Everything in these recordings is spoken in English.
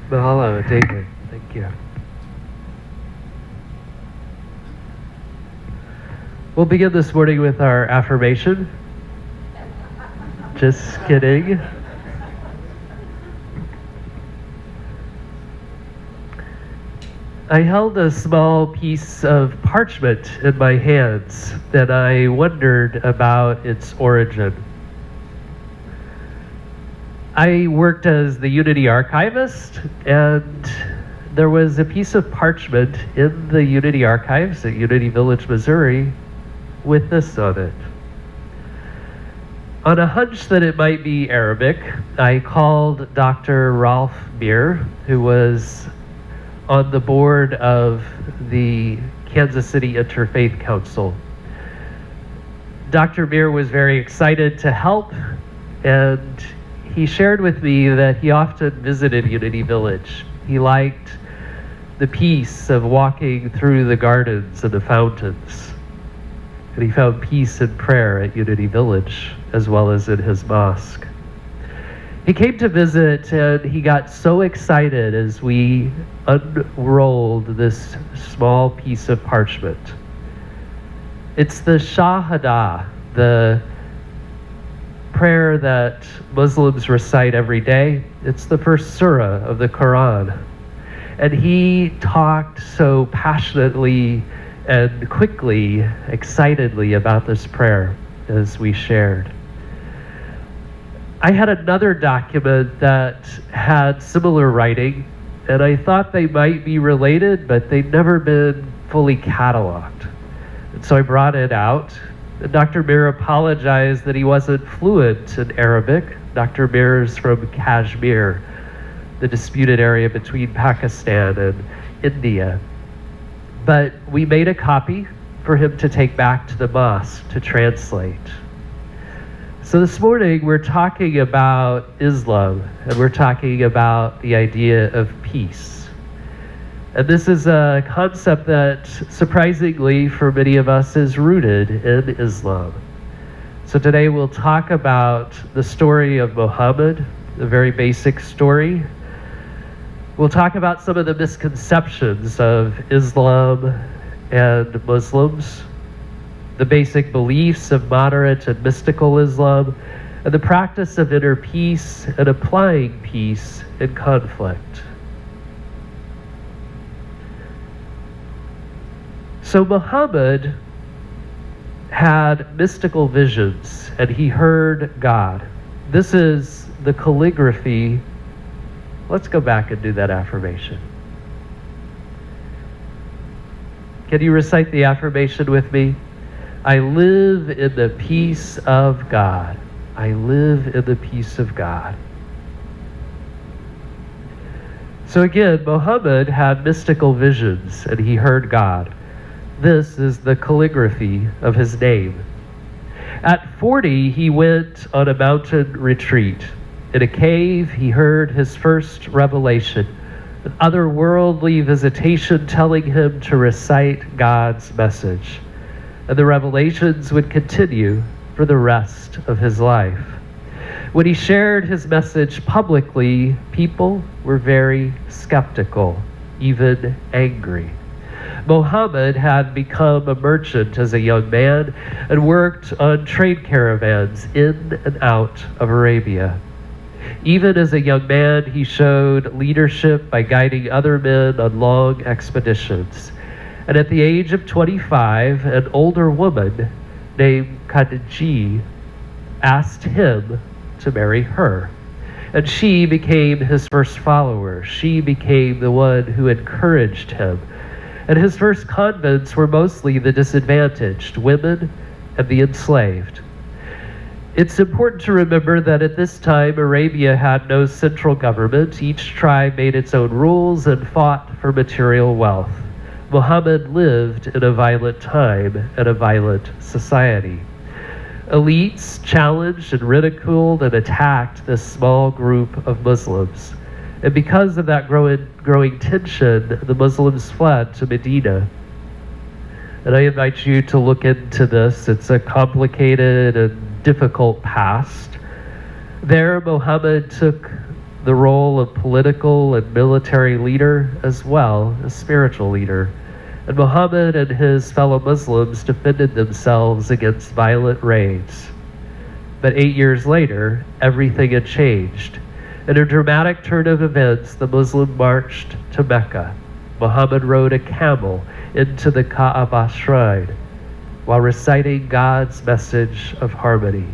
Mahalo, David. Thank you. We'll begin this morning with our affirmation. Just kidding. I held a small piece of parchment in my hands, and I wondered about its origin. I worked as the Unity archivist, and there was a piece of parchment in the Unity archives at Unity Village, Missouri, with this on it. On a hunch that it might be Arabic, I called Dr. Rolf Beer, who was on the board of the Kansas City Interfaith Council. Dr. Beer was very excited to help, and he shared with me that he often visited Unity Village. He liked the peace of walking through the gardens and the fountains. And he found peace and prayer at Unity Village, as well as in his mosque. He came to visit, and he got so excited as we unrolled this small piece of parchment. It's the Shahada, the prayer that Muslims recite every day. It's the first surah of the Quran. And he talked so passionately and quickly, excitedly about this prayer as we shared. I had another document that had similar writing, and I thought they might be related, but they'd never been fully cataloged. And so I brought it out. And Dr. Mir apologized that he wasn't fluent in Arabic. Dr. Mir is from Kashmir, the disputed area between Pakistan and India. But we made a copy for him to take back to the mosque to translate. So this morning we're talking about Islam, and we're talking about the idea of peace. And this is a concept that, surprisingly for many of us, is rooted in Islam. So today we'll talk about the story of Muhammad, a very basic story. We'll talk about some of the misconceptions of Islam and Muslims, the basic beliefs of moderate and mystical Islam, and the practice of inner peace and applying peace in conflict. So Muhammad had mystical visions, and he heard God. This is the calligraphy. Let's go back and do that affirmation. Can you recite the affirmation with me? I live in the peace of God. I live in the peace of God. So again, Muhammad had mystical visions, and he heard God. This is the calligraphy of his name. At 40, he went on a mountain retreat. In a cave, he heard his first revelation, an otherworldly visitation telling him to recite God's message. And the revelations would continue for the rest of his life. When he shared his message publicly, people were very skeptical, even angry. Muhammad had become a merchant as a young man and worked on trade caravans in and out of Arabia. Even as a young man, he showed leadership by guiding other men on long expeditions. And at the age of 25, an older woman named Khadija asked him to marry her. And she became his first follower. She became the one who encouraged him. And his first converts were mostly the disadvantaged, women and the enslaved. It's important to remember that at this time, Arabia had no central government. Each tribe made its own rules and fought for material wealth. Muhammad lived in a violent time and a violent society. Elites challenged and ridiculed and attacked this small group of Muslims. And because of that growing tension, the Muslims fled to Medina. And I invite you to look into this. It's a complicated and difficult past. There, Muhammad took the role of political and military leader as well as spiritual leader. And Muhammad and his fellow Muslims defended themselves against violent raids. But 8 years later, everything had changed. In a dramatic turn of events, the Muslim marched to Mecca. Muhammad rode a camel into the Kaaba shrine while reciting God's message of harmony.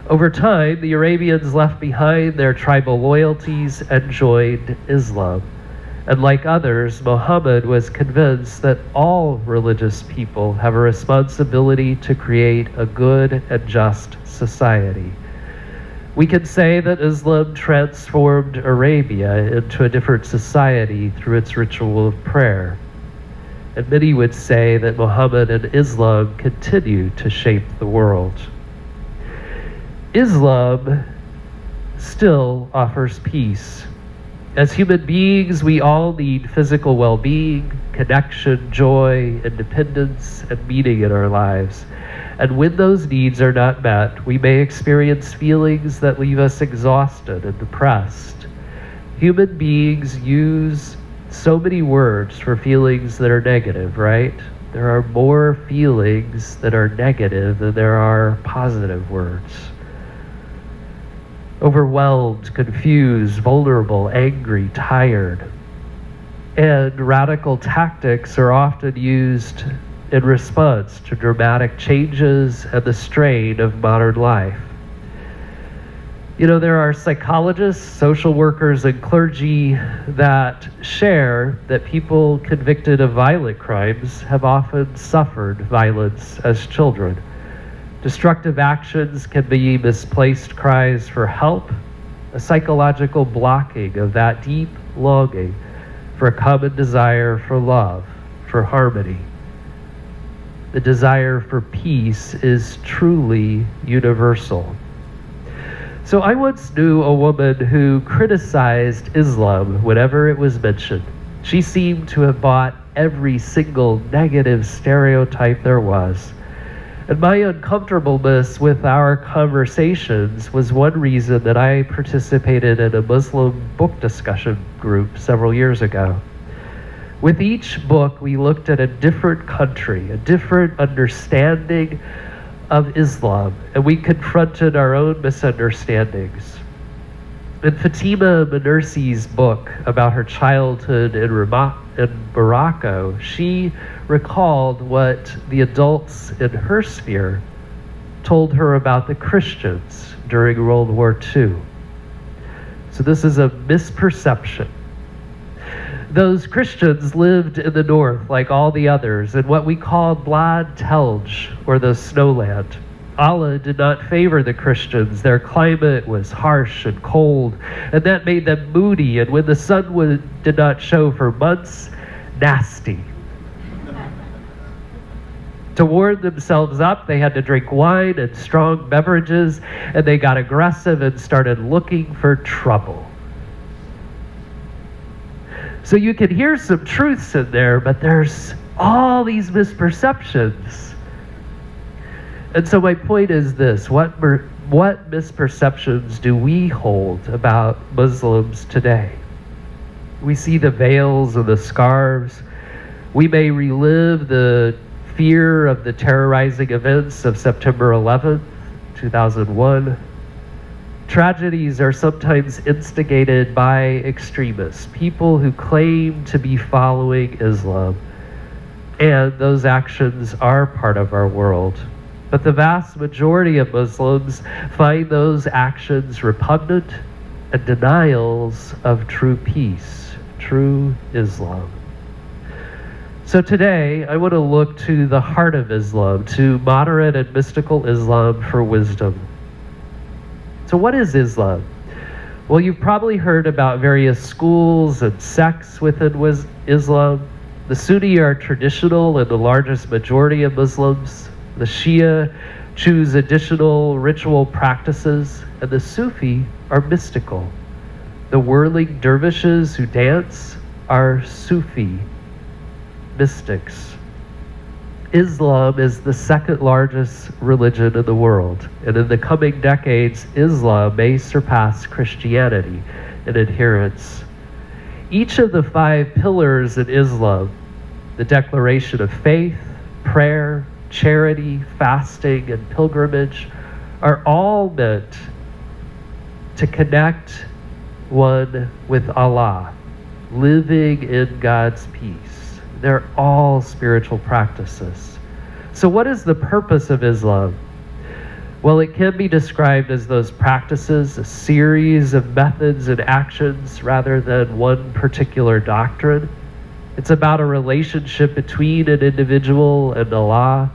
Over time, the Arabians left behind their tribal loyalties and joined Islam. And like others, Muhammad was convinced that all religious people have a responsibility to create a good and just society. We can say that Islam transformed Arabia into a different society through its ritual of prayer. And many would say that Muhammad and Islam continue to shape the world. Islam still offers peace. As human beings, we all need physical well-being, connection, joy, independence, and meaning in our lives. And when those needs are not met, we may experience feelings that leave us exhausted and depressed. Human beings use so many words for feelings that are negative, right? There are more feelings that are negative than there are positive words. Overwhelmed, confused, vulnerable, angry, tired. And radical tactics are often used in response to dramatic changes and the strain of modern life. You know, there are psychologists, social workers, and clergy that share that people convicted of violent crimes have often suffered violence as children. Destructive actions can be misplaced cries for help, a psychological blocking of that deep longing for a common desire for love, for harmony. The desire for peace is truly universal. So I once knew a woman who criticized Islam whenever it was mentioned. She seemed to have bought every single negative stereotype there was. And my uncomfortableness with our conversations was one reason that I participated in a Muslim book discussion group several years ago. With each book, we looked at a different country, a different understanding of Islam, and we confronted our own misunderstandings. In Fatima Manursi's book about her childhood in Morocco, she recalled what the adults in her sphere told her about the Christians during World War II. So this is a misperception. Those Christians lived in the north like all the others in what we call Blad Telj, or the snowland. Allah did not favor the Christians. Their climate was harsh and cold, and that made them moody, and when the sun did not show for months, nasty. To warm themselves up, they had to drink wine and strong beverages, and they got aggressive and started looking for trouble. So you can hear some truths in there, but there's all these misperceptions. And so my point is this: what misperceptions do we hold about Muslims today? We see the veils and the scarves. We may relive the fear of the terrorizing events of September 11th, 2001. Tragedies are sometimes instigated by extremists, people who claim to be following Islam. And those actions are part of our world. But the vast majority of Muslims find those actions repugnant and denials of true peace, true Islam. So today, I want to look to the heart of Islam, to moderate and mystical Islam for wisdom. So what is Islam? Well, you've probably heard about various schools and sects within Islam. The Sunni are traditional and the largest majority of Muslims. The Shia choose additional ritual practices, and the Sufi are mystical. The whirling dervishes who dance are Sufi mystics. Islam is the second largest religion in the world, and in the coming decades, Islam may surpass Christianity in adherence. Each of the 5 pillars in Islam, the declaration of faith, prayer, charity, fasting, and pilgrimage, are all meant to connect one with Allah, living in God's peace. They're all spiritual practices. So what is the purpose of Islam? Well, it can be described as those practices, a series of methods and actions rather than one particular doctrine. It's about a relationship between an individual and Allah.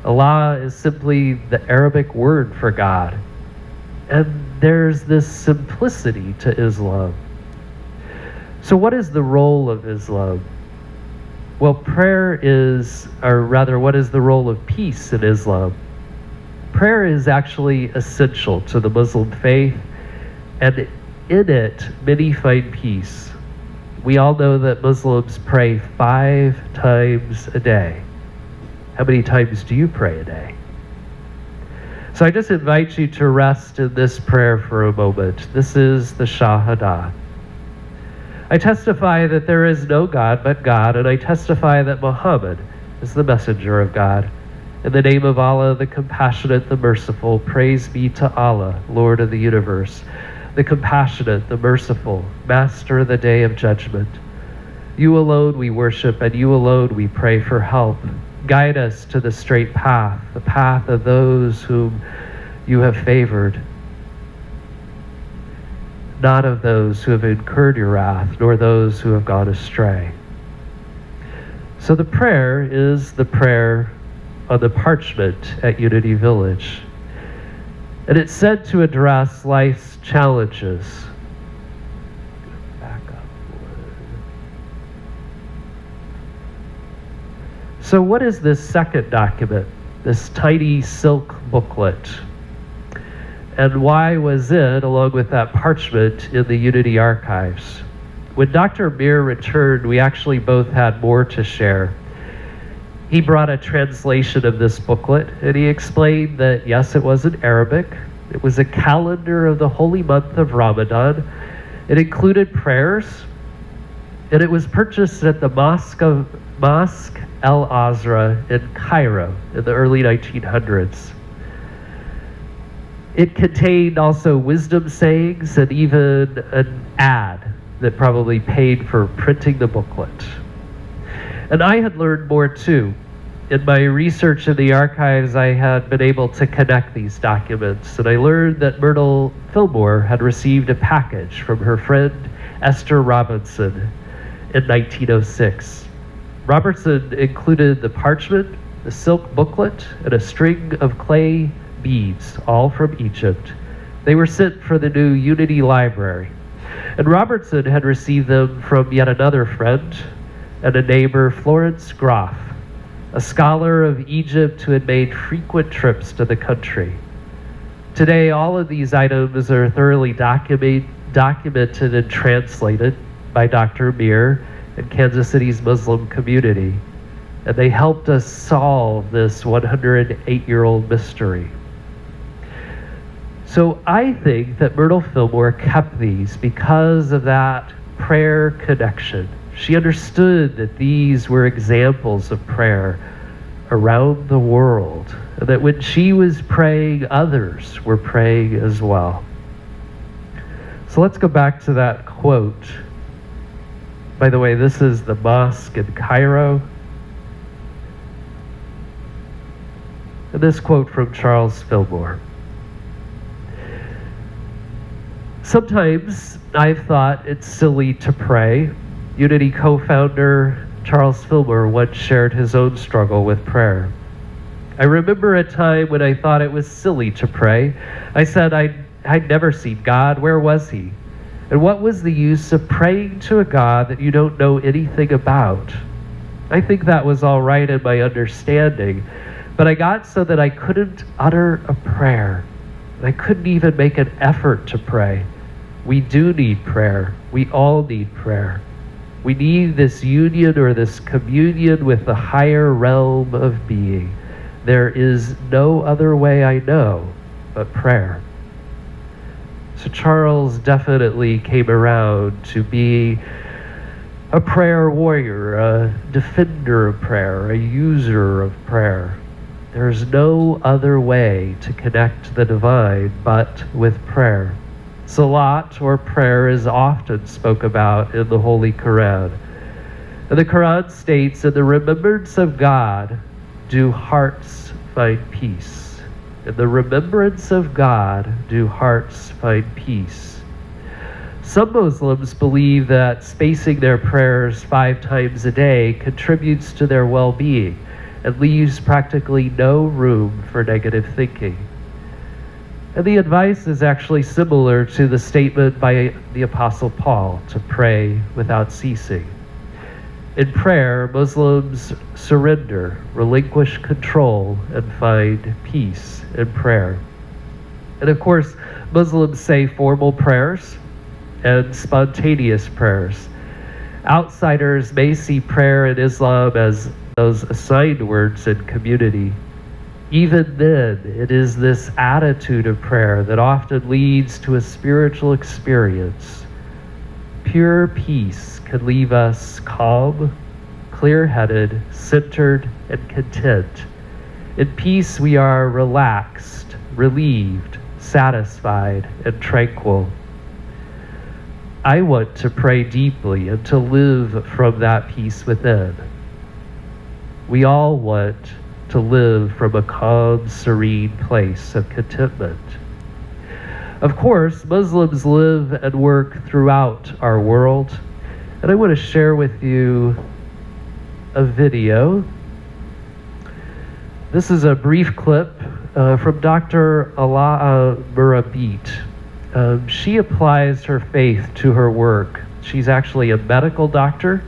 Allah is simply the Arabic word for God. And there's this simplicity to Islam. So what is the role of Islam? Well, prayer is, or rather, what is the role of peace in Islam? Prayer is actually essential to the Muslim faith, and in it, many find peace. We all know that Muslims pray 5 times a day. How many times do you pray a day? So I just invite you to rest in this prayer for a moment. This is the Shahada. I testify that there is no God but God, and I testify that Muhammad is the messenger of God. In the name of Allah, the compassionate, the merciful, praise be to Allah, Lord of the universe, the compassionate, the merciful, master of the day of judgment. You alone we worship, and you alone we pray for help. Guide us to the straight path, the path of those whom you have favored, not of those who have incurred your wrath, nor those who have gone astray. So the prayer is the prayer on the parchment at Unity Village. And it's said to address life's challenges. Back up. So what is this second document, this tiny silk booklet? And why was it, along with that parchment, in the Unity archives? When Dr. Mir returned, we actually both had more to share. He brought a translation of this booklet, and he explained that, yes, it was in Arabic. It was a calendar of the holy month of Ramadan. It included prayers, and it was purchased at the Mosque El Azra in Cairo in the early 1900s. It contained also wisdom sayings and even an ad that probably paid for printing the booklet. And I had learned more too. In my research in the archives, I had been able to connect these documents, and I learned that Myrtle Fillmore had received a package from her friend Esther Robinson in 1906. Robertson included the parchment, the silk booklet, and a string of clay beads, all from Egypt. They were sent for the new Unity Library. And Robertson had received them from yet another friend and a neighbor, Florence Groff, a scholar of Egypt who had made frequent trips to the country. Today, all of these items are thoroughly documented and translated by Dr. Mir and Kansas City's Muslim community, and they helped us solve this 108-year-old mystery. So I think that Myrtle Fillmore kept these because of that prayer connection. She understood that these were examples of prayer around the world, and that when she was praying, others were praying as well. So let's go back to that quote. By the way, this is the mosque in Cairo. And this quote from Charles Fillmore. Sometimes I've thought it's silly to pray. Unity co-founder Charles Fillmore once shared his own struggle with prayer. I remember a time when I thought it was silly to pray. I said I'd never seen God. Where was he? And what was the use of praying to a God that you don't know anything about? I think that was all right in my understanding, but I got so that I couldn't utter a prayer. I couldn't even make an effort to pray. We do need prayer. We all need prayer. We need this union or this communion with the higher realm of being. There is no other way I know but prayer. So Charles definitely came around to be a prayer warrior, a defender of prayer, a user of prayer. There's no other way to connect to the divine but with prayer. Salat, or prayer, is often spoke about in the Holy Quran. And the Quran states, "In the remembrance of God do hearts find peace." In the remembrance of God do hearts find peace. Some Muslims believe that spacing their prayers 5 times a day contributes to their well-being and leaves practically no room for negative thinking. And the advice is actually similar to the statement by the Apostle Paul to pray without ceasing. In prayer, Muslims surrender, relinquish control, and find peace in prayer. And of course, Muslims say formal prayers and spontaneous prayers. Outsiders may see prayer in Islam as those assigned words in community. Even then, it is this attitude of prayer that often leads to a spiritual experience. Pure peace can leave us calm, clear-headed, centered, and content. In peace, we are relaxed, relieved, satisfied, and tranquil. I want to pray deeply and to live from that peace within. We all want to live from a calm, serene place of contentment. Of course, Muslims live and work throughout our world, and I want to share with you a video. This is a brief clip from Dr. Ala Murabit. She applies her faith to her work. She's actually a medical doctor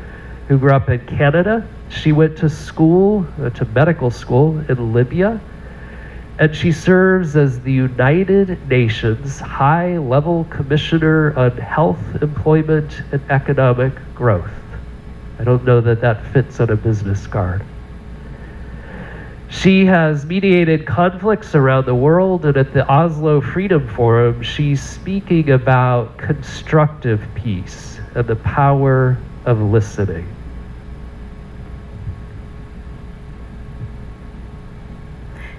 who grew up in Canada. She went to school, to medical school in Libya, and she serves as the United Nations High-Level Commissioner on Health, Employment, and Economic Growth. I don't know that that fits on a business card. She has mediated conflicts around the world, and at the Oslo Freedom Forum, she's speaking about constructive peace and the power of listening.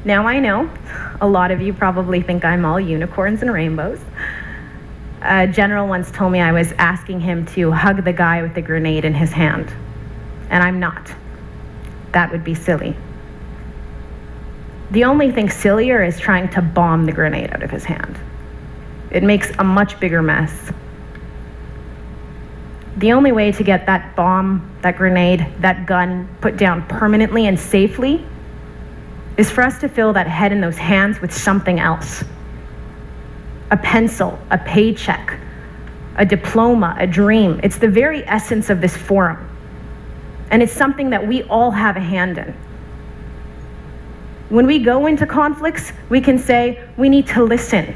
Now I know a lot of you probably think I'm all unicorns and rainbows. A general once told me I was asking him to hug the guy with the grenade in his hand, and I'm not. That would be silly. The only thing sillier is trying to bomb the grenade out of his hand. It makes a much bigger mess. The only way to get that bomb, that grenade, that gun put down permanently and safely is for us to fill that head and those hands with something else. A pencil, a paycheck, a diploma, a dream. It's the very essence of this forum. And it's something that we all have a hand in. When we go into conflicts, we can say, we need to listen.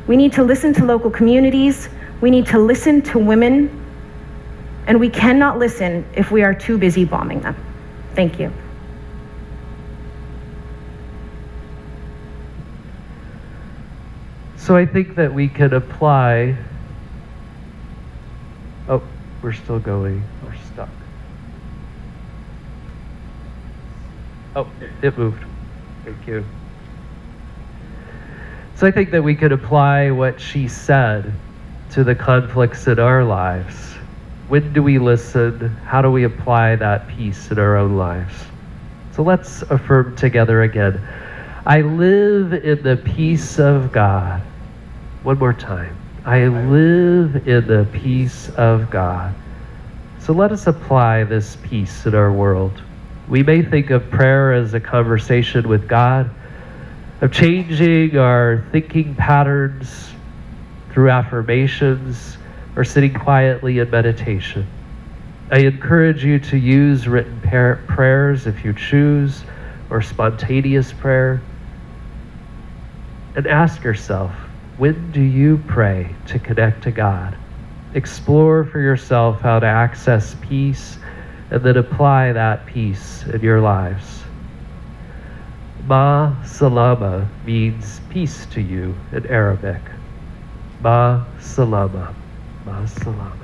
We need to listen to local communities. We need to listen to women. And we cannot listen if we are too busy bombing them. Thank you. So I think that we could apply, oh, we're still going, we're stuck. Oh, it moved. Thank you. So I think that we could apply what she said to the conflicts in our lives. When do we listen? How do we apply that peace in our own lives? So let's affirm together again. I live in the peace of God. One more time. I live in the peace of God. So let us apply this peace in our world. We may think of prayer as a conversation with God, of changing our thinking patterns through affirmations or sitting quietly in meditation. I encourage you to use written prayers if you choose, or spontaneous prayer. And ask yourself, when do you pray to connect to God? explore for yourself how to access peace and then apply that peace in your lives. Ma salama means peace to you in Arabic. Ma salama. Ma salama.